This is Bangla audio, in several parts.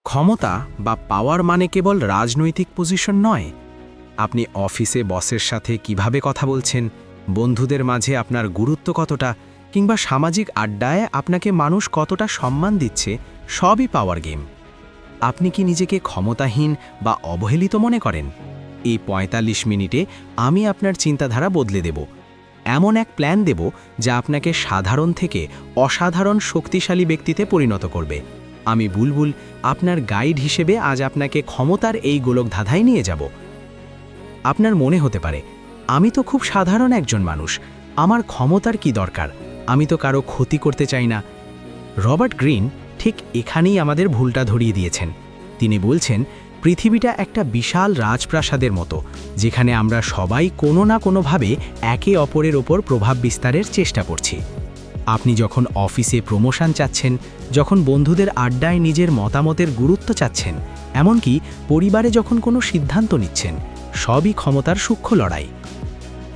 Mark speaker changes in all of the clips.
Speaker 1: ক্ষমতা বা পাওয়ার মানে কেবল রাজনৈতিক পজিশন নয়। আপনি অফিসে বসের সাথে কিভাবে কথা বলছেন, বন্ধুদের মাঝে আপনার গুরুত্ব কতটা, কিংবা সামাজিক আড্ডায় আপনাকে মানুষ কতটা সম্মান দিচ্ছে, সবই পাওয়ার গেম। আপনি কি নিজেকে ক্ষমতাহীন বা অবহেলিত মনে করেন? এই ৪৫ মিনিটে আমি আপনার চিন্তাধারা বদলে দেব। এমন এক প্ল্যান দেব যা আপনাকে সাধারণ থেকে অসাধারণ শক্তিশালী ব্যক্তিতে পরিণত করবে। আমি বুলবুল, আপনার গাইড হিসেবে আজ আপনাকে ক্ষমতার এই গোলকধাঁধায় নিয়ে যাব। আপনার মনে হতে পারে, আমি তো খুব সাধারণ একজন মানুষ, আমার ক্ষমতার কি দরকার, আমি তো কারো ক্ষতি করতে চাই না। রবার্ট গ্রিন ঠিক এখানেই আমাদের ভুলটা ধরিয়ে দিয়েছেন। তিনি বলছেন, পৃথিবীটা একটা বিশাল রাজপ্রাসাদের মতো, যেখানে আমরা সবাই কোনো না কোনোভাবে একে অপরের ওপর প্রভাব বিস্তারের চেষ্টা করছি। আপনি যখন অফিসে প্রমোশন চাচ্ছেন, যখন বন্ধুদের আড্ডায় নিজের মতামতের গুরুত্ব চাচ্ছেন, এমনকি পরিবারে যখন কোনো সিদ্ধান্ত নিচ্ছেন, সবই ক্ষমতার সূক্ষ্ম লড়াই।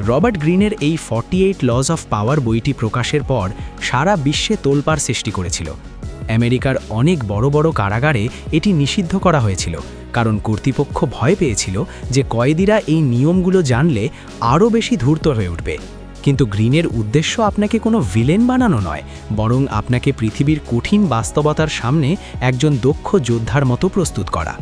Speaker 1: রবার্ট গ্রিনের এই 48 লজ অফ পাওয়ার বইটি প্রকাশের পর সারা বিশ্বে তোলপাড় সৃষ্টি করেছিল। আমেরিকার অনেক বড় বড় কারাগারে এটি নিষিদ্ধ করা হয়েছিল, কারণ কর্তৃপক্ষ ভয় পেয়েছিল যে কয়েদিরা এই নিয়মগুলো জানলে আরও বেশি ধূর্ত হয়ে উঠবে। কিন্তু গ্রিনের উদ্দেশ্য আপনাকে কোনো ভিলেন বানানো নয়, বরং আপনাকে পৃথিবীর কঠিন বাস্তবতার সামনে একজন দক্ষ যোদ্ধার মতো প্রস্তুত করা।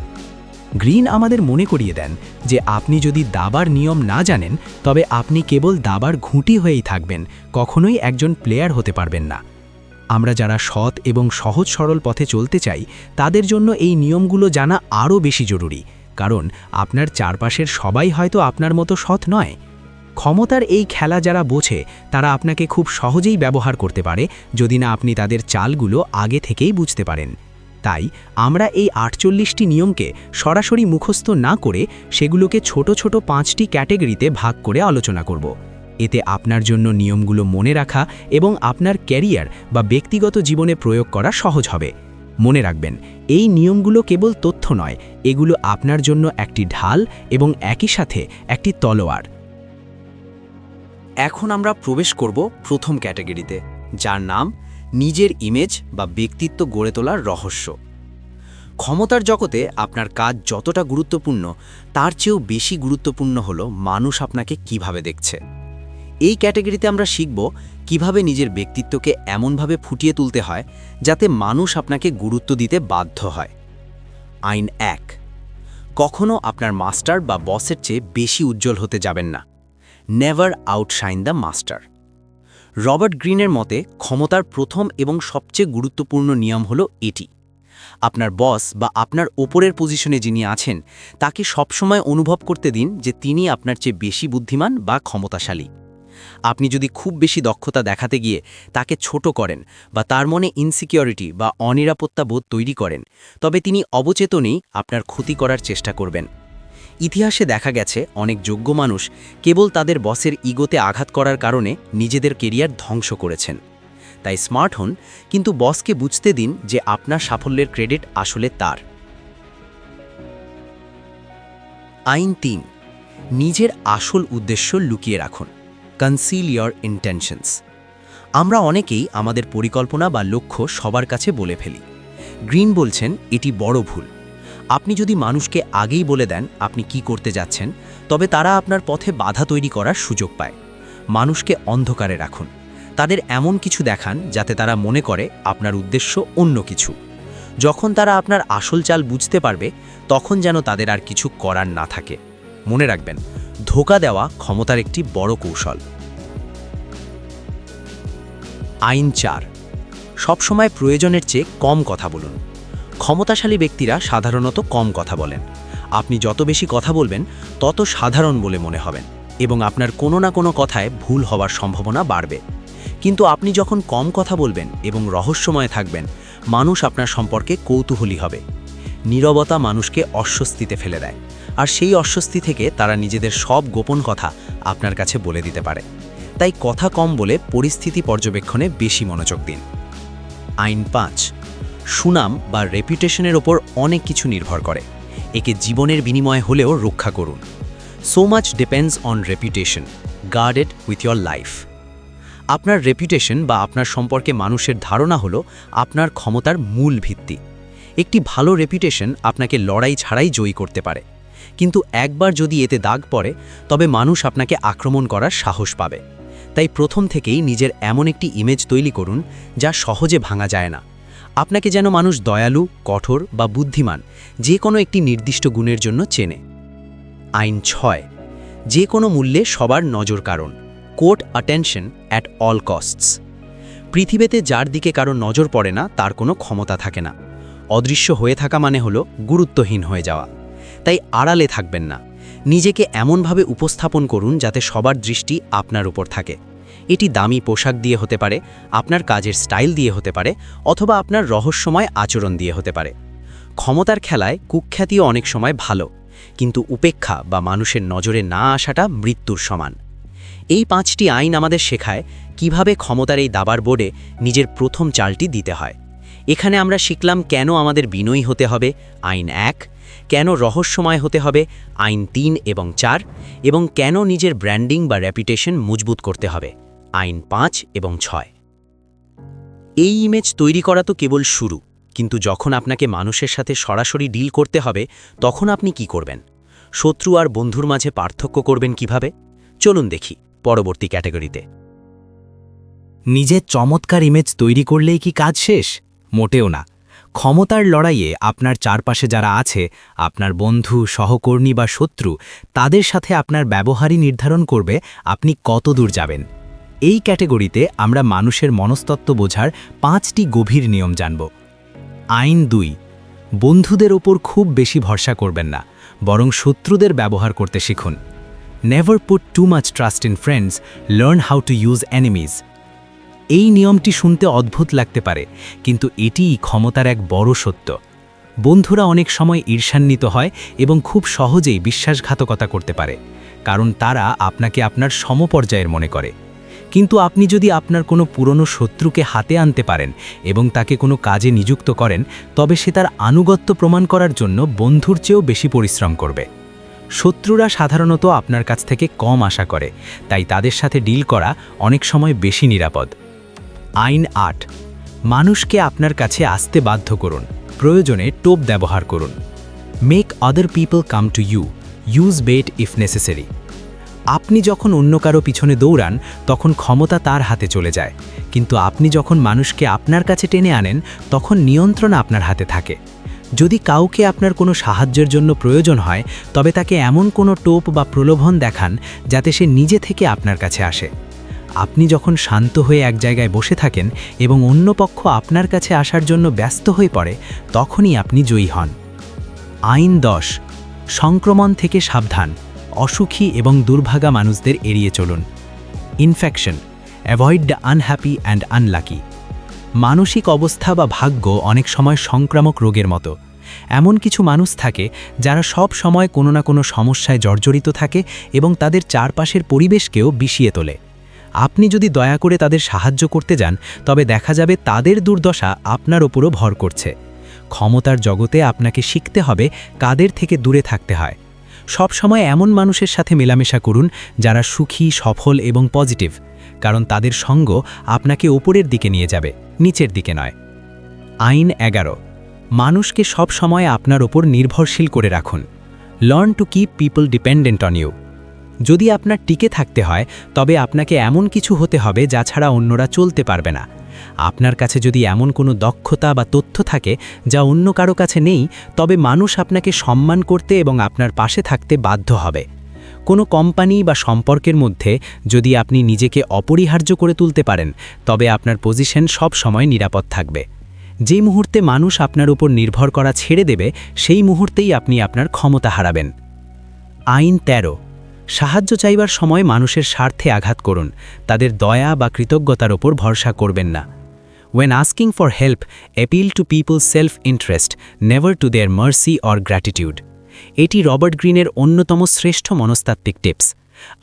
Speaker 1: গ্রিন আমাদের মনে করিয়ে দেন যে আপনি যদি দাবার নিয়ম না জানেন, তবে আপনি কেবল দাবার ঘুঁটি হয়েই থাকবেন, কখনোই একজন প্লেয়ার হতে পারবেন না। আমরা যারা সৎ এবং সহজ সরল পথে চলতে চাই, তাদের জন্য এই নিয়মগুলো জানা আরও বেশি জরুরি, কারণ আপনার চারপাশের সবাই হয়তো আপনার মতো সৎ নয়। ক্ষমতার এই খেলা যারা বোঝে, তারা আপনাকে খুব সহজেই ব্যবহার করতে পারে, যদি না আপনি তাদের চালগুলো আগে থেকেই বুঝতে পারেন। তাই আমরা এই ৪৮টি নিয়মকে সরাসরি মুখস্থ না করে সেগুলোকে ছোট ছোট 5টি ক্যাটেগরিতে ভাগ করে আলোচনা করব। এতে আপনার জন্য নিয়মগুলো মনে রাখা এবং আপনার ক্যারিয়ার বা ব্যক্তিগত জীবনে প্রয়োগ করা সহজ হবে। মনে রাখবেন, এই নিয়মগুলো কেবল তথ্য নয়, এগুলো আপনার জন্য একটি ঢাল এবং একই সাথে একটি তলোয়ার।
Speaker 2: এখন আমরা প্রবেশ করব প্রথম ক্যাটাগরিতে, যার নাম নিজের ইমেজ বা ব্যক্তিত্ব গড়ে তোলার রহস্য। ক্ষমতার জগতে আপনার কাজ যতটা গুরুত্বপূর্ণ, তার চেয়েও বেশি গুরুত্বপূর্ণ হলো মানুষ আপনাকে কিভাবে দেখছে। এই ক্যাটাগরিতে আমরা শিখব কিভাবে নিজের ব্যক্তিত্বকে এমনভাবে ফুটিয়ে তুলতে হয় যাতে মানুষ আপনাকে গুরুত্ব দিতে বাধ্য হয়। আইন 1, কখনো আপনার মাস্টার বা বসের চেয়ে বেশি উজ্জ্বল হতে যাবেন না। Never আউটশাইন the master. রবার্ট গ্রিনের মতে ক্ষমতার প্রথম এবং সবচেয়ে গুরুত্বপূর্ণ নিয়ম হলো এটি: আপনার বস বা আপনার ওপরের পজিশনে যিনি আছেন, তাকে সবসময় অনুভব করতে দিন যে তিনি আপনার চেয়ে বেশি বুদ্ধিমান বা ক্ষমতাশালী। আপনি যদি খুব বেশি দক্ষতা দেখাতে গিয়ে তাকে ছোট করেন বা তার মনে ইনসিকিউরিটি বা অনিরাপত্তা বোধ তৈরি করেন, তবে তিনি অবচেতনেই আপনার ক্ষতি করার চেষ্টা করবেন। ইতিহাসে দেখা গেছে অনেক যোগ্য মানুষ কেবল তাদের বসের ইগোতে আঘাত করার কারণে নিজেদের কেরিয়ার ধ্বংস করেছেন। তাই স্মার্ট হন, কিন্তু বসকে বুঝতে দিন যে আপনার সাফল্যের ক্রেডিট আসলে তার। আইন 3, নিজের আসল উদ্দেশ্য লুকিয়ে রাখুন। Conceal your intentions. আমরা অনেকেই আমাদের পরিকল্পনা বা লক্ষ্য সবার কাছে বলে ফেলি। গ্রিন বলছেন এটি বড় ভুল। আপনি যদি মানুষকে আগেই বলে দেন আপনি কি করতে যাচ্ছেন, তবে তারা আপনার পথে বাধা তৈরি করার সুযোগ পায়। মানুষকে অন্ধকারে রাখুন, তাদের এমন কিছু দেখান যাতে তারা মনে করে আপনার উদ্দেশ্য অন্য কিছু। যখন তারা আপনার আসল চাল বুঝতে পারবে, তখন যেন তাদের আর কিছু করার না থাকে। মনে রাখবেন, ধোঁকা দেওয়া ক্ষমতার একটি বড় কৌশল। আইন 4, সবসময় প্রয়োজনের চেয়ে কম কথা বলুন। ক্ষমতাশালী ব্যক্তিরা সাধারণত কম কথা বলেন। আপনি যত বেশি কথা বলবেন, তত সাধারণ বলে মনে হবেন এবং আপনার কোনো না কোনো কথায় ভুল হওয়ার সম্ভাবনা বাড়বে। কিন্তু আপনি যখন কম কথা বলবেন এবং রহস্যময় থাকবেন, মানুষ আপনার সম্পর্কে কৌতূহলী হবে। নীরবতা মানুষকে অস্বস্তিতে ফেলে দেয়, আর সেই অস্বস্তি থেকে তারা নিজেদের সব গোপন কথা আপনার কাছে বলে দিতে পারে। তাই কথা কম বলে পরিস্থিতি পর্যবেক্ষণে বেশি মনোযোগ দিন। আইন 5, সুনাম বা রেপুটেশনের ওপর অনেক কিছু নির্ভর করে। একে জীবনের বিনিময়ে হলেও রক্ষা করুন। So much depends on reputation, guard it with your life. আপনার রেপুটেশন বা আপনার সম্পর্কে মানুষের ধারণা হলো আপনার ক্ষমতার মূল ভিত্তি। একটি ভালো রেপুটেশন আপনাকে লড়াই ছাড়াই জয়ী করতে পারে, কিন্তু একবার যদি এতে দাগ পড়ে তবে মানুষ আপনাকে আক্রমণ করার সাহস পাবে। তাই প্রথম থেকেই নিজের এমন একটি ইমেজ তৈরি করুন যা সহজে ভাঙা যায় না। আপনাকে যেন মানুষ দয়ালু, কঠোর বা বুদ্ধিমান যে কোনো একটি নির্দিষ্ট গুণের জন্য চেনে। আইন 6, যে কোনো মূল্যে সবার নজর কারণ, court attention at all costs. পৃথিবীতে যার দিকে কারো নজর পড়ে না তার কোনো ক্ষমতা থাকে না। অদৃশ্য হয়ে থাকা মানে হলো গুরুত্বহীন হয়ে যাওয়া। তাই আড়ালে থাকবেন না, নিজেকে এমনভাবে উপস্থাপন করুন যাতে সবার দৃষ্টি আপনার উপর থাকে। এটি দামি পোশাক দিয়ে হতে পারে, আপনার কাজের স্টাইল দিয়ে হতে পারে, অথবা আপনার রহস্যময় আচরণ দিয়ে হতে পারে। ক্ষমতার খেলায় কুখ্যাতিও অনেক সময় ভালো, কিন্তু উপেক্ষা বা মানুষের নজরে না আসাটা মৃত্যুর সমান। এই 5টি আইন আমাদের শেখায় কিভাবে ক্ষমতার এই দাবার বোর্ডে নিজের প্রথম চালটি দিতে হয়। এখানে আমরা শিখলাম কেন আমাদের বিনয়ী হতে হবে, আইন 1, কেন রহস্যময় হতে হবে, আইন 3 এবং 4, এবং কেন নিজের ব্র্যান্ডিং বা রেপুটেশন মজবুত করতে হবে, আইন 5 এবং 6। এই ইমেজ তৈরি করা তো কেবল শুরু, কিন্তু যখন আপনাকে মানুষের সাথে সরাসরি ডিল করতে হবে তখন আপনি কি করবেন? শত্রু আর বন্ধুর মাঝে পার্থক্য করবেন কিভাবে? চলুন দেখি পরবর্তী ক্যাটাগরিতে।
Speaker 1: নিজের চমৎকার ইমেজ তৈরি করলেই কি কাজ শেষ? মোটেও না। ক্ষমতার লড়াইয়ে আপনার চারপাশে যারা আছে, আপনার বন্ধু, সহকর্মী বা শত্রু, তাদের সাথে আপনার ব্যবহারই নির্ধারণ করবে আপনি কত দূর যাবেন। এই ক্যাটাগরিতে আমরা মানুষের মনস্তত্ত্ব বোঝার 5টি গভীর নিয়ম জানব। আইন 2, বন্ধুদের ওপর খুব বেশি ভরসা করবেন না, বরং শত্রুদের ব্যবহার করতে শিখুন। Never put too much trust in friends, learn how to use enemies. এই নিয়মটি শুনতে অদ্ভুত লাগতে পারে, কিন্তু এটিই ক্ষমতার এক বড় সত্য। বন্ধুরা অনেক সময় ঈর্ষান্বিত হয় এবং খুব সহজেই বিশ্বাসঘাতকতা করতে পারে, কারণ তারা আপনাকে আপনার সমপর্যায়ের মনে করে। কিন্তু আপনি যদি আপনার কোনো পুরনো শত্রুকে হাতে আনতে পারেন এবং তাকে কোনো কাজে নিযুক্ত করেন, তবে সে তার আনুগত্য প্রমাণ করার জন্য বন্ধুর চেয়েও বেশি পরিশ্রম করবে। শত্রুরা সাধারণত আপনার কাছ থেকে কম আশা করে, তাই তাদের সাথে ডিল করা অনেক সময় বেশি নিরাপদ। আইন 8, মানুষকে আপনার কাছে আসতে বাধ্য করুন, প্রয়োজনে টোপ ব্যবহার করুন। Make other people come to you, use bait if necessary. আপনি যখন অন্য কারো পিছনে দৌড়ান তখন ক্ষমতা তার হাতে চলে যায়, কিন্তু আপনি যখন মানুষকে আপনার কাছে টেনে আনেন তখন নিয়ন্ত্রণ আপনার হাতে থাকে। যদি কাউকে আপনার কোনো সাহায্যের জন্য প্রয়োজন হয়, তবে তাকে এমন কোনো টোপ বা প্রলোভন দেখান যাতে সে নিজে থেকে আপনার কাছে আসে। আপনি যখন শান্ত হয়ে এক জায়গায় বসে থাকেন এবং অন্য পক্ষ আপনার কাছে আসার জন্য ব্যস্ত হয়ে পড়ে, তখনই আপনি জয়ী হন। আইন 10, সংক্রমণ থেকে সাবধান, অসুখী এবং দুর্ভাগা মানুষদের এড়িয়ে চলুন। Infection, avoid the unhappy and unlucky. মানসিক অবস্থা বা ভাগ্য অনেক সময় সংক্রামক রোগের মতো। এমন কিছু মানুষ থাকে যারা সব সময় কোনো না কোনো সমস্যায় জর্জরিত থাকে এবং তাদের চারপাশের পরিবেশকেও বিষিয়ে তোলে। আপনি যদি দয়া করে তাদের সাহায্য করতে যান, তবে দেখা যাবে তাদের দুর্দশা আপনার ওপরও ভর করছে। ক্ষমতার জগতে আপনাকে শিখতে হবে কাদের থেকে দূরে থাকতে হয়। সব সময় এমন মানুষের সাথে মেলামেশা করুন যারা সুখী, সফল এবং পজিটিভ, কারণ তাদের সঙ্গ আপনাকে ওপরের দিকে নিয়ে যাবে, নিচের দিকে নয়। আইন 11, মানুষকে সব সময় আপনার ওপর নির্ভরশীল করে রাখুন। Learn to keep people dependent on you. যদি আপনার টিকে থাকতে হয়, তবে আপনাকে এমন কিছু হতে হবে যা ছাড়া অন্যরা চলতে পারবে না। আপনার কাছে যদি এমন কোনো দক্ষতা বা তথ্য থাকে যা অন্য কারো কাছে নেই, তবে মানুষ আপনাকে সম্মান করতে এবং আপনার পাশে থাকতে বাধ্য হবে। কোনো কোম্পানি বা সম্পর্কের মধ্যে যদি আপনি নিজেকে অপরিহার্য করে তুলতে পারেন, তবে আপনার পজিশন সব সময় নিরাপদ থাকবে। যে মুহূর্তে মানুষ আপনার উপর নির্ভর করা ছেড়ে দেবে, সেই মুহূর্তেই আপনি আপনার ক্ষমতা হারাবেন। আইন 13, সাহায্য চাইবার সময় মানুষের স্বার্থে আঘাত করুন, তাদের দয়া বা কৃতজ্ঞতার ওপর ভরসা করবেন না। When asking for help, appeal to people's self-interest, never to their mercy or gratitude. এটি রবার্ট গ্রিনের অন্যতম শ্রেষ্ঠ মনস্তাত্ত্বিক টিপস।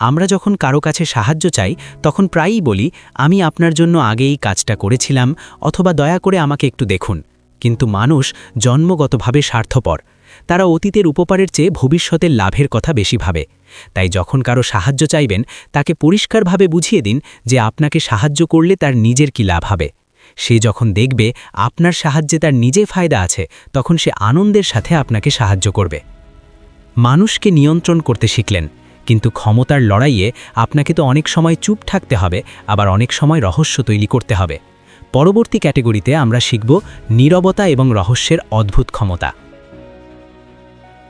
Speaker 1: আমরা যখন কারো কাছে সাহায্য চাই তখন প্রায়ই বলি, আমি আপনার জন্য আগেই কাজটা করেছিলাম, অথবা দয়া করে আমাকে একটু দেখুন। কিন্তু মানুষ জন্মগতভাবে স্বার্থপর। তারা অতীতের উপকারের চেয়ে ভবিষ্যতের লাভের কথা বেশি ভাবে। তাই যখন কারো সাহায্য চাইবেন, তাকে পরিষ্কারভাবে বুঝিয়ে দিন যে আপনাকে সাহায্য করলে তার নিজের কি লাভ হবে।
Speaker 3: সে যখন দেখবে আপনার সাহায্যে তার নিজে ফায়দা আছে, তখন সে আনন্দের সাথে আপনাকে সাহায্য করবে। মানুষকে নিয়ন্ত্রণ করতে শিখলেন, কিন্তু ক্ষমতার লড়াইয়ে আপনাকে তো অনেক সময় চুপ থাকতে হবে, আবার অনেক সময় রহস্য তৈরি করতে হবে। পরবর্তী ক্যাটেগরিতে আমরা শিখব নীরবতা এবং রহস্যের অদ্ভুত ক্ষমতা।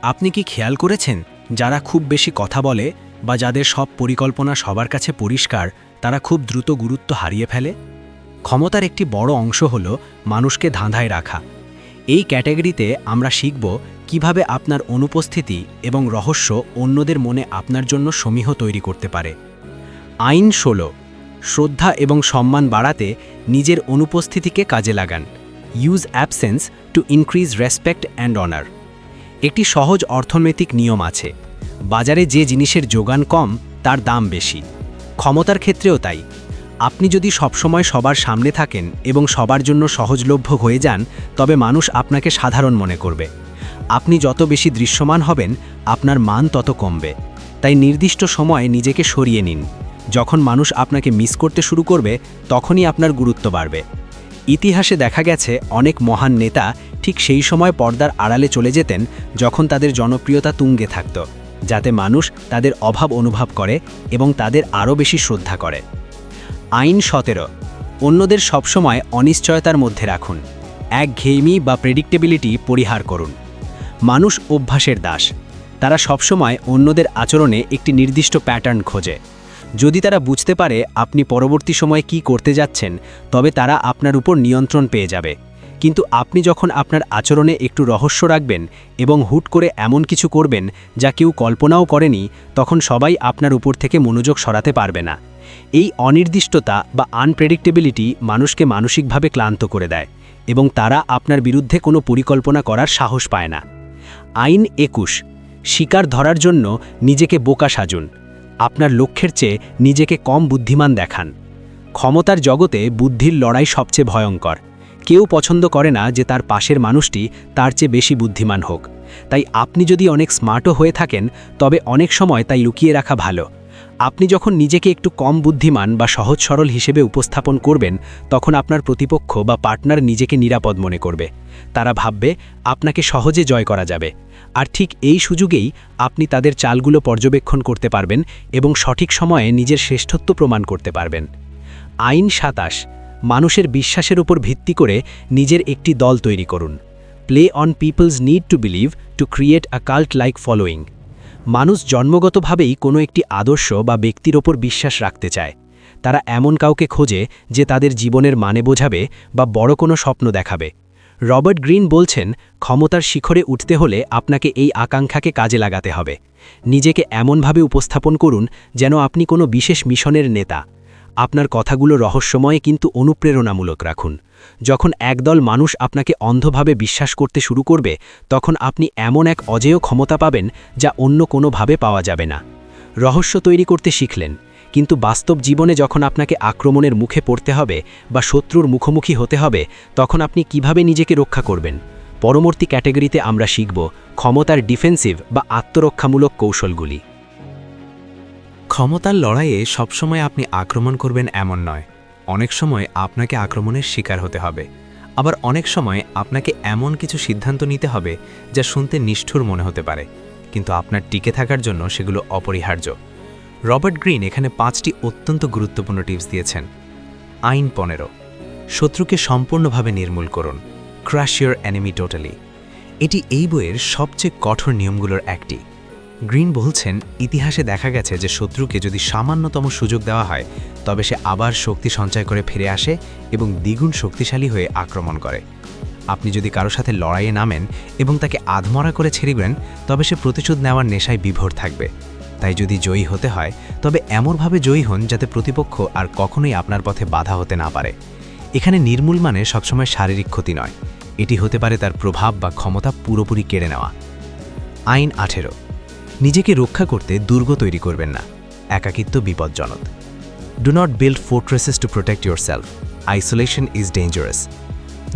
Speaker 1: আপনি কি খেয়াল করেছেন, যারা খুব বেশি কথা বলে বা যাদের সব পরিকল্পনা সবার কাছে পরিষ্কার, তারা খুব দ্রুত গুরুত্ব হারিয়ে ফেলে? ক্ষমতার একটি বড় অংশ হল মানুষকে ধাঁধায় রাখা। এই ক্যাটাগরিতে আমরা শিখব কিভাবে আপনার অনুপস্থিতি এবং রহস্য অন্যদের মনে আপনার জন্য সমীহ তৈরি করতে পারে। আইন 16, শ্রদ্ধা এবং সম্মান বাড়াতে নিজের অনুপস্থিতিকে কাজে লাগান। Use absence to increase respect and honour. একটি সহজ অর্থনৈতিক নিয়ম আছে, বাজারে যে জিনিসের যোগান কম তার দাম বেশি। ক্ষমতার ক্ষেত্রেও তাই। আপনি যদি সবসময় সবার সামনে থাকেন এবং সবার জন্য সহজলভ্য হয়ে যান, তবে মানুষ আপনাকে সাধারণ মনে করবে। আপনি যত বেশি দৃশ্যমান হবেন, আপনার মান তত কমবে। তাই নির্দিষ্ট সময়ে নিজেকে সরিয়ে নিন। যখন মানুষ আপনাকে মিস করতে শুরু করবে, তখনই আপনার গুরুত্ব বাড়বে। ইতিহাসে দেখা গেছে অনেক মহান নেতা ঠিক সেই সময় পর্দার আড়ালে চলে যেতেন যখন তাদের জনপ্রিয়তা তুঙ্গে থাকত, যাতে মানুষ তাদের অভাব অনুভব করে এবং তাদের আরও বেশি শ্রদ্ধা করে। আইন 17, অন্যদের সবসময় অনিশ্চয়তার মধ্যে রাখুন। একঘেয়েমি বা প্রেডিক্টেবিলিটি পরিহার করুন। মানুষ অভ্যাসের দাস। তারা সবসময় অন্যদের আচরণে একটি নির্দিষ্ট প্যাটার্ন খোঁজে। যদি তারা বুঝতে পারে আপনি পরবর্তী সময়ে কি করতে যাচ্ছেন, তবে তারা আপনার উপর নিয়ন্ত্রণ পেয়ে যাবে। কিন্তু আপনি যখন আপনার আচরণে একটু রহস্য রাখবেন এবং হুট করে এমন কিছু করবেন যা কেউ কল্পনাও করেনি, তখন সবাই আপনার উপর থেকে মনোযোগ সরাতে পারবে না। এই অনির্দিষ্টতা বা আনপ্রেডিক্টেবিলিটি মানুষকে মানসিকভাবে ক্লান্ত করে দেয় এবং তারা আপনার বিরুদ্ধে কোনো পরিকল্পনা করার সাহস পায় না। আইন 21, শিকার ধরার জন্য নিজেকে বোকা সাজুন। আপনার লক্ষ্যের চেয়ে নিজেকে কম বুদ্ধিমান দেখান। ক্ষমতার জগতে বুদ্ধির লড়াই সবচেয়ে ভয়ঙ্কর। কেউ পছন্দ করে না যে তার পাশের মানুষটি তার চেয়ে বেশি বুদ্ধিমান হোক। তাই আপনি যদি অনেক স্মার্টও হয়ে থাকেন, তবে অনেক সময় তাই লুকিয়ে রাখা ভালো। আপনি যখন নিজেকে একটু কম বুদ্ধিমান বা সহজ সরল হিসেবে উপস্থাপন করবেন, তখন আপনার প্রতিপক্ষ বা পার্টনার নিজেকে নিরাপদ মনে করবে। তারা ভাববে আপনাকে সহজে জয় করা যাবে। আর ঠিক এই সুযোগেই আপনি তাদের চালগুলো পর্যবেক্ষণ করতে পারবেন এবং সঠিক সময়ে নিজের শ্রেষ্ঠত্ব প্রমাণ করতে পারবেন। আইন 27, মানুষের বিশ্বাসের উপর ভিত্তি করে নিজের একটি দল তৈরি করুন। Play on people's need to believe to create a cult like following. মানুষ জন্মগতভাবেই কোনো একটি আদর্শ বা ব্যক্তির ওপর বিশ্বাস রাখতে চায়। তারা এমন কাউকে খোঁজে যে তাদের জীবনের মানে বোঝাবে বা বড় কোনো স্বপ্ন দেখাবে। রবার্ট গ্রিন বলছেন, ক্ষমতার শিখরে উঠতে হলে আপনাকে এই আকাঙ্ক্ষাকে কাজে লাগাতে হবে। নিজেকে এমনভাবে উপস্থাপন করুন যেন আপনি কোনো বিশেষ মিশনের নেতা। আপনার কথাগুলো রহস্যময় কিন্তু অনুপ্রেরণামূলক রাখুন। যখন একদল মানুষ আপনাকে অন্ধভাবে বিশ্বাস করতে শুরু করবে, তখন আপনি এমন এক অজেয় ক্ষমতা পাবেন যা অন্য কোনোভাবে পাওয়া যাবে না। রহস্য তৈরি করতে শিখলেন, কিন্তু বাস্তব জীবনে যখন আপনাকে আক্রমণের মুখে পড়তে হবে বা শত্রুর মুখোমুখি হতে হবে, তখন আপনি কিভাবে নিজেকে রক্ষা করবেন? পরবর্তী ক্যাটাগরিতে আমরা শিখব ক্ষমতার ডিফেন্সিভ বা আত্মরক্ষামূলক কৌশলগুলি।
Speaker 4: ক্ষমতার লড়াইয়ে সবসময় আপনি আক্রমণ করবেন এমন নয়। অনেক সময় আপনাকে আক্রমণের শিকার হতে হবে। আবার অনেক সময় আপনাকে এমন কিছু সিদ্ধান্ত নিতে হবে যা শুনতে নিষ্ঠুর মনে হতে পারে, কিন্তু আপনার টিকে থাকার জন্য সেগুলো অপরিহার্য। রবার্ট গ্রিন এখানে 5টি অত্যন্ত গুরুত্বপূর্ণ টিপস দিয়েছেন। আইন 15, শত্রুকে সম্পূর্ণভাবে নির্মূল করুন। Crush your enemy totally. এটি এই বইয়ের সবচেয়ে কঠোর নিয়মগুলোর একটি। গ্রিন বলছেন, ইতিহাসে দেখা গেছে যে শত্রুকে যদি সামান্যতম সুযোগ দেওয়া হয়, তবে সে আবার শক্তি সঞ্চয় করে ফিরে আসে এবং দ্বিগুণ শক্তিশালী হয়ে আক্রমণ করে। আপনি যদি কারো সাথে লড়াইয়ে নামেন এবং তাকে আধমরা করে ছেড়ে দেন, তবে সে প্রতিশোধ নেওয়ার নেশায় বিভোর থাকবে। তাই যদি জয়ী হতে হয়, তবে এমনভাবে জয়ী হন যাতে প্রতিপক্ষ আর কখনোই আপনার পথে বাধা হতে না পারে। এখানে নির্মূল মানে সবসময় শারীরিক ক্ষতি নয়, এটি হতে পারে তার প্রভাব বা ক্ষমতা পুরোপুরি কেড়ে নেওয়া। আইন 18, নিজেকে রক্ষা করতে দুর্গ তৈরি করবেন না। একাকিত্ব বিপজ্জনক। Do not build fortresses to protect yourself. Isolation is dangerous.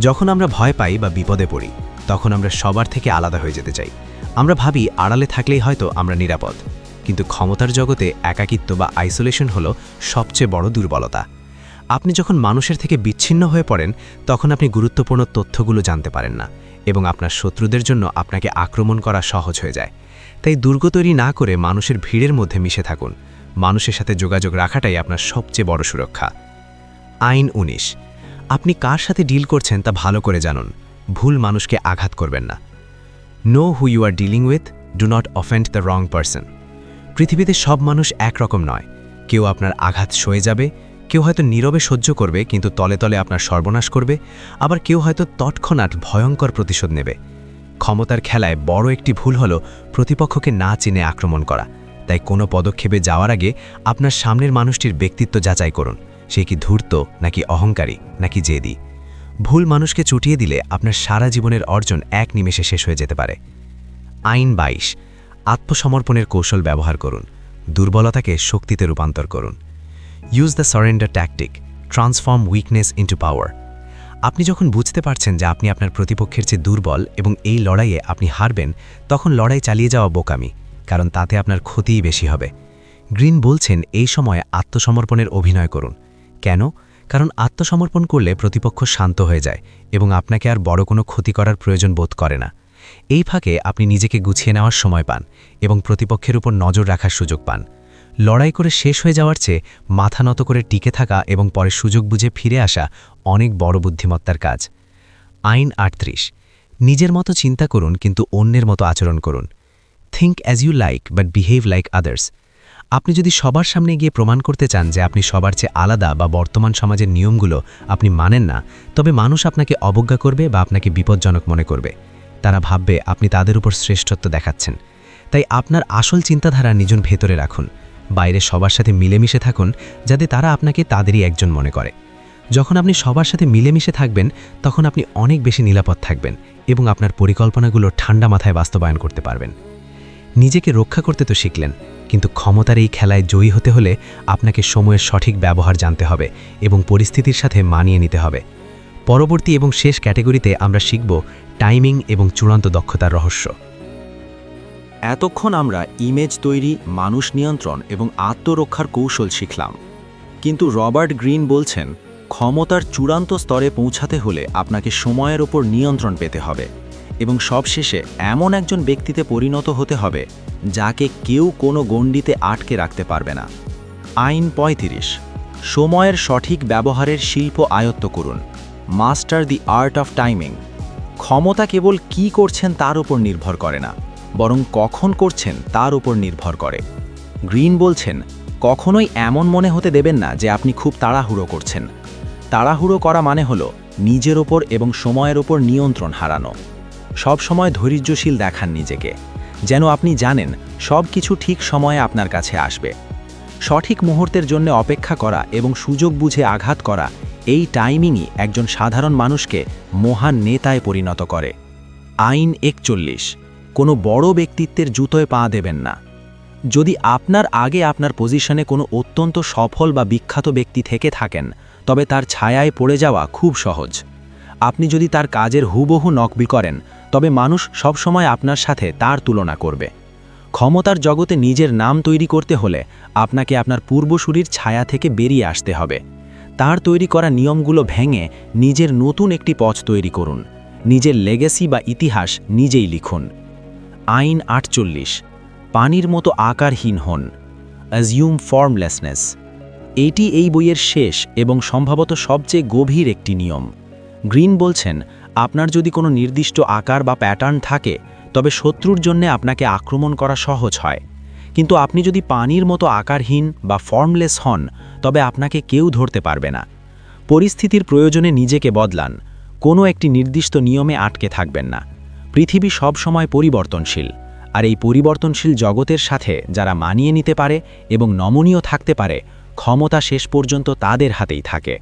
Speaker 4: যখন আমরা ভয় পাই বা বিপদে পড়ি, তখন আমরা সবার থেকে আলাদা হয়ে যেতে চাই। আমরা ভাবি আড়ালে থাকলেই হয়তো আমরা নিরাপদ, কিন্তু ক্ষমতার জগতে একাকিত্ব বা আইসোলেশন হলো সবচেয়ে বড় দুর্বলতা। আপনি যখন মানুষের থেকে বিচ্ছিন্ন হয়ে পড়েন তখন আপনি গুরুত্বপূর্ণ তথ্যগুলো জানতে পারেন না এবং আপনার শত্রুদের জন্য আপনাকে আক্রমণ করা সহজ হয়ে যায়। তাই দুর্গ তৈরি না করে মানুষের ভিড়ের মধ্যে মিশে থাকুন। মানুষের সাথে যোগাযোগ রাখাটাই আপনার সবচেয়ে বড় সুরক্ষা। আইন ১৯। আপনি কার সাথে ডিল করছেন তা ভালো করে জানুন। ভুল মানুষকে আঘাত করবেন না। Know who you are dealing with, do not offend the wrong person. পৃথিবীতে সব মানুষ একরকম নয়। কেউ আপনার আঘাত সয়ে যাবে, কেউ হয়তো নীরবে সহ্য করবে কিন্তু তলে তলে আপনার সর্বনাশ করবে, আবার কেউ হয়তো তৎক্ষণাৎ ভয়ঙ্কর প্রতিশোধ নেবে। ক্ষমতার খেলায় বড় একটি ভুল হলো প্রতিপক্ষকে না চিনে আক্রমণ করা। তাই কোনো পদক্ষেপে যাওয়ার আগে আপনার সামনের মানুষটির ব্যক্তিত্ব যাচাই করুন। সে কি ধূর্ত, নাকি অহংকারী, নাকি জেদি। ভুল মানুষকে চুটিয়ে দিলে আপনার সারা জীবনের অর্জন এক নিমেষে শেষ হয়ে যেতে পারে। আইন ২২। আত্মসমর্পণের কৌশল ব্যবহার করুন। দুর্বলতাকে শক্তিতে রূপান্তর করুন। Use the surrender tactic, transform weakness into পাওয়ার। আপনি যখন বুঝতে পারছেন যে আপনি আপনার প্রতিপক্ষের চেয়ে দুর্বল এবং এই লড়াইয়ে আপনি হারবেন, তখন লড়াই চালিয়ে যাওয়া বোকামি, কারণ তাতে আপনার ক্ষতিই বেশি হবে। গ্রিন বলছেন এই সময়ে আত্মসমর্পণের অভিনয় করুন। কেন? কারণ আত্মসমর্পণ করলে প্রতিপক্ষ শান্ত হয়ে যায় এবং আপনাকে আর বড় কোনো ক্ষতি করার প্রয়োজন বোধ করে না। এই ফাঁকে আপনি নিজেকে গুছিয়ে নেওয়ার সময় পান এবং প্রতিপক্ষের উপর নজর রাখার সুযোগ পান। লড়াই করে শেষ হয়ে যাওয়ার চেয়ে মাথা নত করে টিকে থাকা এবং পরে সুযোগ বুঝে ফিরে আসা অনেক বড় বুদ্ধিমত্তার কাজ। আইন ৩৮। নিজের মতো চিন্তা করুন কিন্তু অন্যের মতো আচরণ করুন। Think as you like but behave like others. আপনি যদি সবার সামনে গিয়ে প্রমাণ করতে চান যে আপনি সবার চেয়ে আলাদা বা বর্তমান সমাজের নিয়মগুলো আপনি মানেন না, তবে মানুষ আপনাকে অবজ্ঞা করবে বা আপনাকে বিপজ্জনক মনে করবে। তারা ভাববে আপনি তাদের উপর শ্রেষ্ঠত্ব দেখাচ্ছেন। তাই আপনার আসল চিন্তাধারা নিজের ভেতরে রাখুন। বাইরে সবার সাথে মিলেমিশে থাকুন যাতে তারা আপনাকে তাদেরই একজন মনে করে। যখন আপনি সবার সাথে মিলেমিশে থাকবেন তখন আপনি অনেক বেশি নিরাপদ থাকবেন এবং আপনার পরিকল্পনাগুলো ঠান্ডা মাথায় বাস্তবায়ন করতে পারবেন। নিজেকে রক্ষা করতে তো শিখলেন, কিন্তু ক্ষমতার এই খেলায় জয়ী হতে হলে আপনাকে সময়ের সঠিক ব্যবহার জানতে হবে এবং পরিস্থিতির সাথে মানিয়ে নিতে হবে। পরবর্তী এবং শেষ ক্যাটাগরিতে আমরা শিখব টাইমিং এবং চূড়ান্ত দক্ষতার রহস্য।
Speaker 2: এতক্ষণ আমরা ইমেজ তৈরি, মানুষ নিয়ন্ত্রণ এবং আত্মরক্ষার কৌশল শিখলাম। কিন্তু রবার্ট গ্রিন বলছেন ক্ষমতার চূড়ান্ত স্তরে পৌঁছাতে হলে আপনাকে সময়ের ওপর নিয়ন্ত্রণ পেতে হবে এবং সবশেষে এমন একজন ব্যক্তিতে পরিণত হতে হবে যাকে কেউ কোনো গণ্ডিতে আটকে রাখতে পারবে না। আইন ৩৫। সময়ের সঠিক ব্যবহারের শিল্প আয়ত্ত করুন। Master the art of timing. ক্ষমতা কেবল কি করছেন তার উপর নির্ভর করে না, বরং কখন করছেন তার উপর নির্ভর করে। গ্রিন বলছেন কখনোই এমন মনে হতে দেবেন না যে আপনি খুব তাড়াহুড়ো করছেন। তাড়াহুড়ো করা মানে হলো নিজের ওপর এবং সময়ের ওপর নিয়ন্ত্রণ হারানো। সব সময় ধৈর্যশীল দেখান নিজেকে, যেন আপনি জানেন সব কিছু ঠিক সময়ে আপনার কাছে আসবে। সঠিক মুহূর্তের জন্য অপেক্ষা করা এবং সুযোগ বুঝে আঘাত করা, এই টাইমিংই একজন সাধারণ মানুষকে মহান নেতায় পরিণত করে। আইন ৪১। কোনো বড় ব্যক্তিত্বের জুতোয় পা দেবেন না। যদি আপনার আগে আপনার পজিশনে কোনো অত্যন্ত সফল বা বিখ্যাত ব্যক্তি থেকে থাকেন, তবে তার ছায়ায় পড়ে যাওয়া খুব সহজ। আপনি যদি তার কাজের হুবহু নকল করেন, তবে মানুষ সবসময় আপনার সাথে তার তুলনা করবে। ক্ষমতার জগতে নিজের নাম তৈরি করতে হলে আপনাকে আপনার পূর্বসূরির ছায়া থেকে বেরিয়ে আসতে হবে। তার তৈরি করা নিয়মগুলো ভেঙে নিজের নতুন একটি পথ তৈরি করুন। নিজের লেগেসি বা ইতিহাস নিজেই লিখুন। আইন ৪৮। পানির মতো আকারহীন হন। অ্যাজিউম ফর্মলেসনেস। এটি এই বইয়ের শেষ এবং সম্ভবত সবচেয়ে গভীর একটি নিয়ম। গ্রিন বলছেন আপনার যদি কোনো নির্দিষ্ট আকার বা প্যাটার্ন থাকে, তবে শত্রুর জন্য আপনাকে আক্রমণ করা সহজ হয়। কিন্তু আপনি যদি পানির মতো আকারহীন বা ফর্মলেস হন, তবে আপনাকে কেউ ধরতে পারবে না। পরিস্থিতির প্রয়োজনে নিজেকে বদলান, কোনো একটি নির্দিষ্ট নিয়মে আটকে থাকবেন না। পৃথিবী সব সময় পরিবর্তনশীল, আর এই পরিবর্তনশীল জগতের সাথে যারা মানিয়ে নিতে পারে এবং নমনীয় থাকতে পারে, ক্ষমতা শেষ পর্যন্ত তাদের হাতেই থাকে।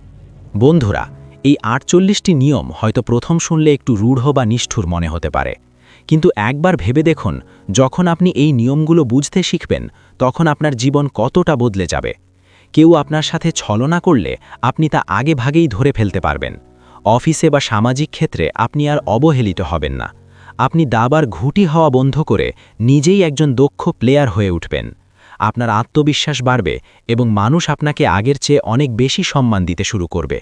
Speaker 2: বন্ধুরা, এই ৪৮টি নিয়ম হয়তো প্রথম শুনলে একটু রূঢ় বা নিষ্ঠুর মনে হতে পারে, কিন্তু একবার ভেবে দেখুন, যখন আপনি এই নিয়মগুলো বুঝতে শিখবেন, তখন আপনার জীবন কতটা বদলে যাবে। কেউ আপনার সাথে ছলনা করলে আপনি তা আগে ভাগেই ধরে ফেলতে পারবেন। অফিসে বা সামাজিক ক্ষেত্রে আপনি আর অবহেলিত হবেন না। আপনি দাবার ঘুঁটি হওয়া বন্ধ করে নিজেই একজন দক্ষ প্লেয়ার হয়ে উঠবেন।
Speaker 3: আপনার আত্মবিশ্বাস বাড়বে এবং মানুষ আপনাকে আগের চেয়ে অনেক বেশি সম্মান দিতে শুরু করবে।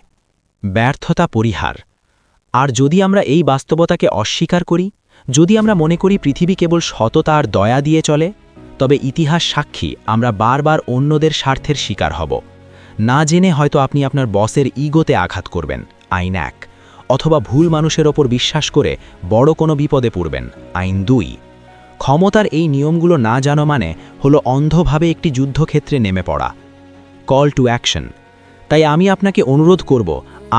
Speaker 3: ব্যর্থতা পরিহার। আর যদি আমরা এই বাস্তবতাকে অস্বীকার করি, যদি আমরা মনে করি পৃথিবী কেবল সততা আর দয়া দিয়ে চলে, তবে ইতিহাস সাক্ষী আমরা বারবার অন্যদের স্বার্থের শিকার হব। না জেনে হয়তো আপনি আপনার বসের ইগোতে আঘাত করবেন, আইন 1, অথবা ভুল মানুষের ওপর বিশ্বাস করে বড় কোনো বিপদে পড়বেন, আইন 2। ক্ষমতার এই নিয়মগুলো না জানা মানে হলো অন্ধভাবে একটি যুদ্ধক্ষেত্রে নেমে পড়া। Call to action. তাই আমি আপনাকে অনুরোধ করব,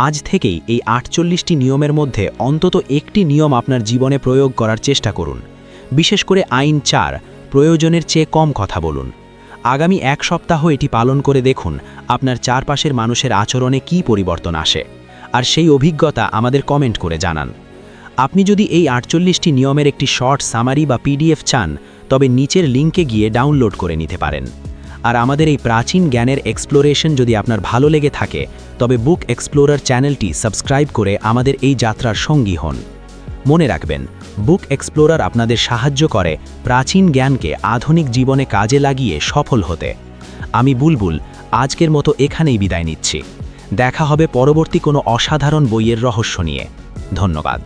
Speaker 3: আজ থেকেই এই 48টি নিয়মের মধ্যে অন্তত একটি নিয়ম আপনার জীবনে প্রয়োগ করার চেষ্টা করুন। বিশেষ করে আইন 4, প্রয়োজনের চেয়ে কম কথা বলুন। আগামী 1 সপ্তাহ এটি পালন করে দেখুন আপনার চারপাশের মানুষের আচরণে কী পরিবর্তন আসে, আর সেই অভিজ্ঞতা আমাদের কমেন্ট করে জানান। আপনি যদি এই 48টি নিয়মের একটি শর্ট সামারি বা পিডিএফ চান, তবে নিচের লিঙ্কে গিয়ে ডাউনলোড করে নিতে পারেন। আর আমাদের এই প্রাচীন জ্ঞানের এক্সপ্লোরেশন যদি আপনার ভালো লেগে থাকে, তবে বুক এক্সপ্লোরার চ্যানেলটি সাবস্ক্রাইব করে আমাদের এই যাত্রার সঙ্গী হন। মনে রাখবেন, বুক এক্সপ্লোরার আপনাদের সাহায্য করে প্রাচীন জ্ঞানকে আধুনিক জীবনে কাজে লাগিয়ে সফল হতে। আমি বুলবুল আজকের মতো এখানেই বিদায় নিচ্ছি। দেখা হবে পরবর্তী কোনো অসাধারণ বইয়ের রহস্য নিয়ে। ধন্যবাদ।